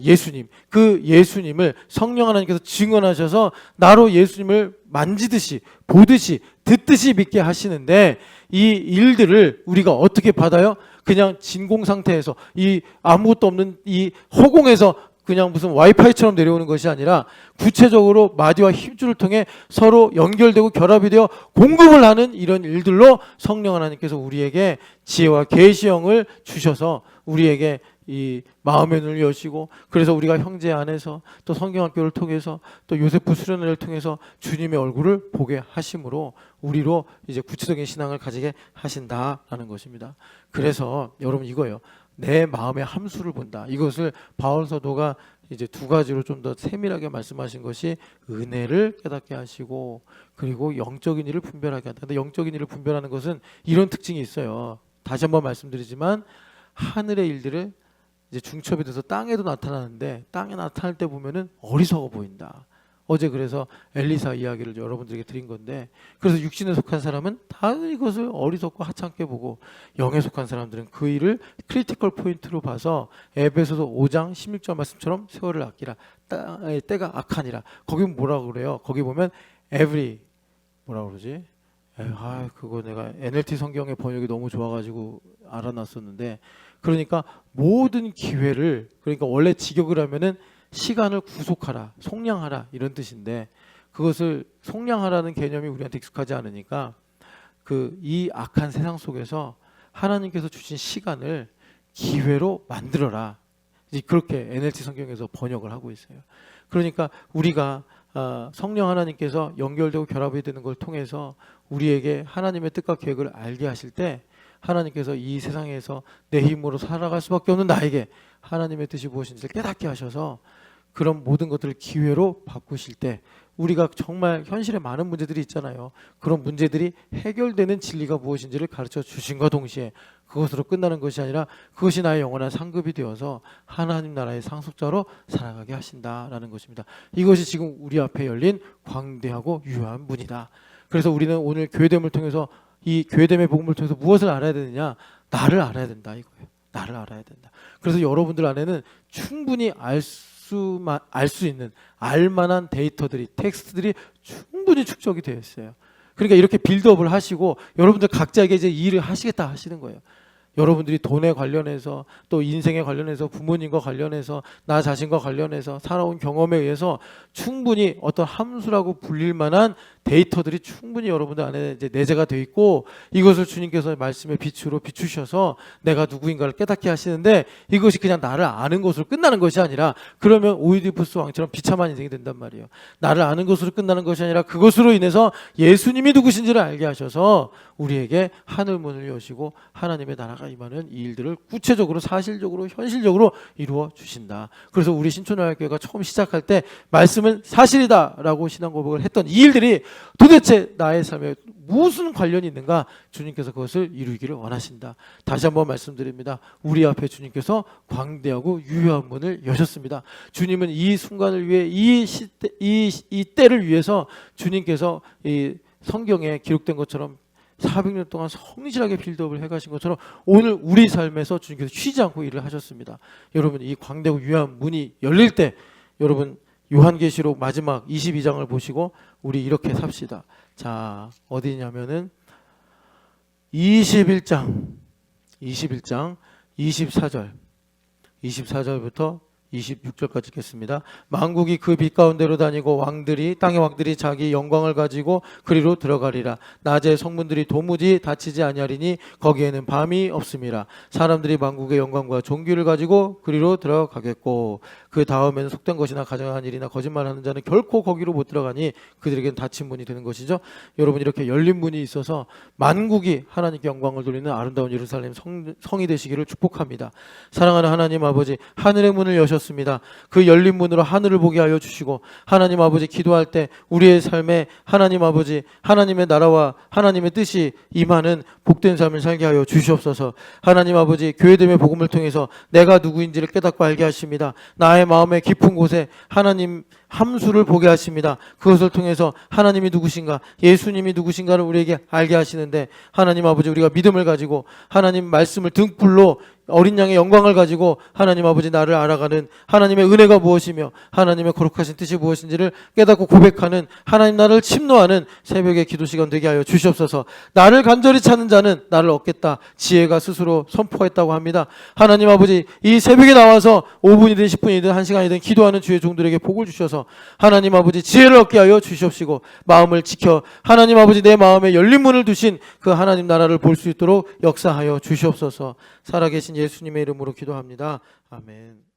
예수님, 그 예수님을 성령 하나님께서 증언하셔서 나로 예수님을 만지듯이 보듯이 듣듯이 믿게 하시는데 이 일들을 우리가 어떻게 받아요? 그냥 진공 상태에서 이 아무것도 없는 이 허공에서 그냥 무슨 와이파이처럼 내려오는 것이 아니라 구체적으로 마디와 힘줄을 통해 서로 연결되고 결합이 되어 공급을 하는 이런 일들로 성령 하나님께서 우리에게 지혜와 계시형을 주셔서 우리에게 이 마음의 눈을 여시고 그래서 우리가 형제 안에서 또 성경학교를 통해서 또 요세프 수련회를 통해서 주님의 얼굴을 보게 하심으로 우리로 이제 구체적인 신앙을 가지게 하신다라는 것입니다. 그래서 여러분 이거예요. 내 마음의 함수를 본다. 이것을 바울 사도가 이제 두 가지로 좀 더 세밀하게 말씀하신 것이 은혜를 깨닫게 하시고 그리고 영적인 일을 분별하게 한다. 근데 영적인 일을 분별하는 것은 이런 특징이 있어요. 다시 한번 말씀드리지만 하늘의 일들을 이제 중첩이 돼서 땅에도 나타나는데 땅에 나타날 때 보면은 어리석어 보인다. 어제 그래서 엘리사 이야기를 여러분들에게 드린 건데 그래서 육신에 속한 사람은 다 이것을 어리석고 하찮게 보고 영에 속한 사람들은 그 일을 크리티컬 포인트로 봐서 에베소서 5장 16절 말씀처럼 세월을 아끼라 때가 악하니라. 거기 뭐라고 그래요? 거기 보면 every 뭐라고 그러지? 그거 내가 NLT 성경의 번역이 너무 좋아가지고 알아놨었는데 그러니까 모든 기회를 그러니까 원래 직역을 하면은 시간을 구속하라, 속량하라 이런 뜻인데 그것을 속량하라는 개념이 우리한테 익숙하지 않으니까 이 악한 세상 속에서 하나님께서 주신 시간을 기회로 만들어라. 이제 그렇게 NLT 성경에서 번역을 하고 있어요. 그러니까 우리가 성령 하나님께서 연결되고 결합이 되는 걸 통해서 우리에게 하나님의 뜻과 계획을 알게 하실 때 하나님께서 이 세상에서 내 힘으로 살아갈 수밖에 없는 나에게 하나님의 뜻이 무엇인지를 깨닫게 하셔서 그런 모든 것들을 기회로 바꾸실 때 우리가 정말 현실에 많은 문제들이 있잖아요. 그런 문제들이 해결되는 진리가 무엇인지를 가르쳐 주신과 동시에 그것으로 끝나는 것이 아니라 그것이 나의 영원한 상급이 되어서 하나님 나라의 상속자로 살아가게 하신다라는 것입니다. 이것이 지금 우리 앞에 열린 광대하고 유효한 문이다. 그래서 우리는 오늘 교회됨을 통해서 이 교회됨의 복음을 통해서 무엇을 알아야 되느냐? 나를 알아야 된다 이거예요. 나를 알아야 된다. 그래서 여러분들 안에는 충분히 알 수 있는 알만한 데이터들이 텍스트들이 충분히 축적이 되어 있어요. 그러니까 이렇게 빌드업을 하시고 여러분들 각자에게 이제 일을 하시겠다 하시는 거예요. 여러분들이 돈에 관련해서 또 인생에 관련해서 부모님과 관련해서 나 자신과 관련해서 살아온 경험에 의해서 충분히 어떤 함수라고 불릴 만한 데이터들이 충분히 여러분들 안에 이제 내재가 되어 있고 이것을 주님께서 말씀의 빛으로 비추셔서 내가 누구인가를 깨닫게 하시는데 이것이 그냥 나를 아는 것으로 끝나는 것이 아니라 그러면 오이디푸스 왕처럼 비참한 인생이 된단 말이에요. 나를 아는 것으로 끝나는 것이 아니라 그것으로 인해서 예수님이 누구신지를 알게 하셔서 우리에게 하늘문을 여시고 하나님의 나라가 임하는 이 일들을 구체적으로 사실적으로 현실적으로 이루어 주신다. 그래서 우리 신촌연합교회가 처음 시작할 때 말씀은 사실이다 라고 신앙 고백을 했던 이 일들이 도대체 나의 삶에 무슨 관련이 있는가? 주님께서 그것을 이루기를 원하신다. 다시 한번 말씀드립니다. 우리 앞에 주님께서 광대하고 유효한 문을 여셨습니다. 주님은 이 순간을 위해 이 때를 위해서 주님께서 이 성경에 기록된 것처럼 400년 동안 성실하게 빌드업을 해가신 것처럼 오늘 우리 삶에서 주님께서 쉬지 않고 일을 하셨습니다. 여러분, 이 광대하고 유효한 문이 열릴 때 여러분 요한계시록 마지막 22장을 보시고 우리 이렇게 삽시다. 자, 어디냐면은 21장 24절부터 26절까지 읽겠습니다. 만국이 그 빛 가운데로 다니고 땅의 왕들이 자기 영광을 가지고 그리로 들어가리라. 낮에 성문들이 도무지 닫히지 아니하리니 거기에는 밤이 없음이라. 사람들이 만국의 영광과 존귀를 가지고 그리로 들어가겠고 그 다음에는 속된 것이나 가정한 일이나 거짓말하는 자는 결코 거기로 못 들어가니 그들에게는 닫힌 문이 되는 것이죠. 여러분, 이렇게 열린 문이 있어서 만국이 하나님께 영광을 돌리는 아름다운 예루살렘 성이 되시기를 축복합니다. 사랑하는 하나님 아버지, 하늘의 문을 여셨습니다. 그 열린 문으로 하늘을 보게 하여 주시고 하나님 아버지, 기도할 때 우리의 삶에 하나님 아버지 하나님의 나라와 하나님의 뜻이 임하는 복된 삶을 살게 하여 주시옵소서. 하나님 아버지, 교회됨의 복음을 통해서 내가 누구인지를 깨닫고 알게 하십니다. 나의 마음의 깊은 곳에 하나님 함수를 보게 하십니다. 그것을 통해서 하나님이 누구신가, 예수님이 누구신가를 우리에게 알게 하시는데 하나님 아버지, 우리가 믿음을 가지고 하나님 말씀을 등불로 어린 양의 영광을 가지고 하나님 아버지 나를 알아가는 하나님의 은혜가 무엇이며 하나님의 거룩하신 뜻이 무엇인지를 깨닫고 고백하는 하나님 나를 침노하는 새벽의 기도 시간 되게 하여 주시옵소서. 나를 간절히 찾는 자는 나를 얻겠다, 지혜가 스스로 선포했다고 합니다. 하나님 아버지, 이 새벽에 나와서 5분이든 10분이든 1시간이든 기도하는 주의 종들에게 복을 주셔서 하나님 아버지 지혜를 얻게 하여 주시옵시고 마음을 지켜 하나님 아버지 내 마음에 열린 문을 두신 그 하나님 나라를 볼 수 있도록 역사하여 주시옵소서. 살아계신 예수님의 이름으로 기도합니다. 아멘.